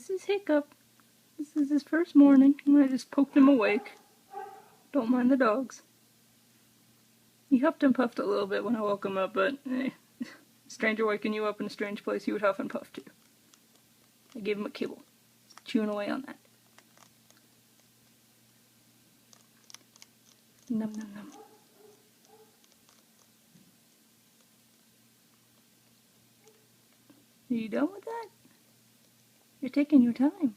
This is Hiccup. This is his first morning, and I just poked him awake. Don't mind the dogs. He huffed and puffed a little bit when I woke him up, but a stranger waking you up in a strange place, he would huff and puff too. I gave him a kibble. Chewing away on that. Num num num. Are you done with that? You're taking your time.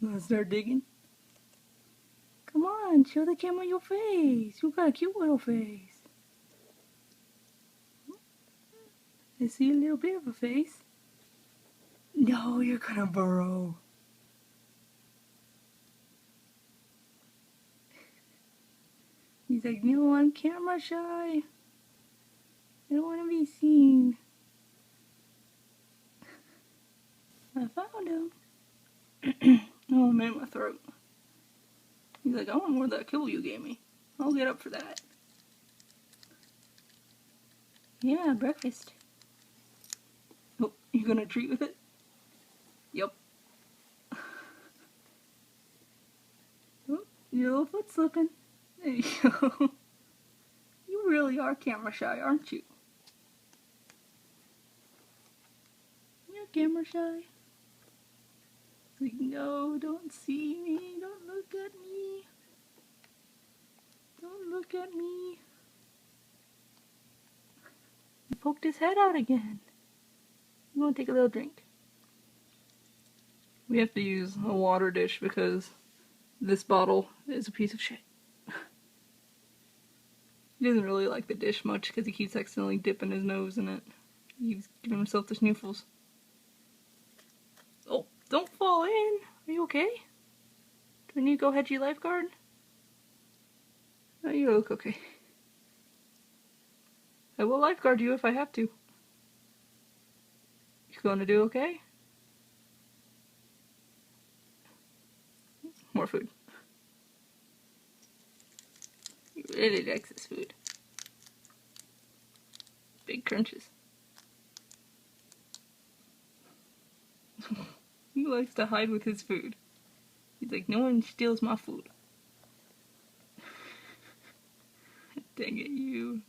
Wanna start digging? Come on, show the camera your face. You got a cute little face. I see a little bit of a face. No, you're gonna burrow. He's like, no, I'm camera shy. I don't want to be seen. I found him. Oh, man, my throat. He's like, I want more of that kibble you gave me. I'll get up for that. Yeah, breakfast. Oh, you gonna treat with it? Yup. Oh, your little foot slipping. There you go. You really are camera shy, aren't you? You're camera shy. Like, no, don't see me. Don't look at me. Don't look at me. He poked his head out again. You want to take a little drink? We have to use a water dish because this bottle is a piece of shit. He doesn't really like the dish much because he keeps accidentally dipping his nose in it. He's giving himself the sniffles. Oh, don't fall in. Are you okay? Do I need to go Hedgie lifeguard? Oh, you look okay. I will lifeguard you if I have to. You gonna do okay? More food. He really likes this food. Big crunches. He likes to hide with his food. He's like, no one steals my food. Dang it, you.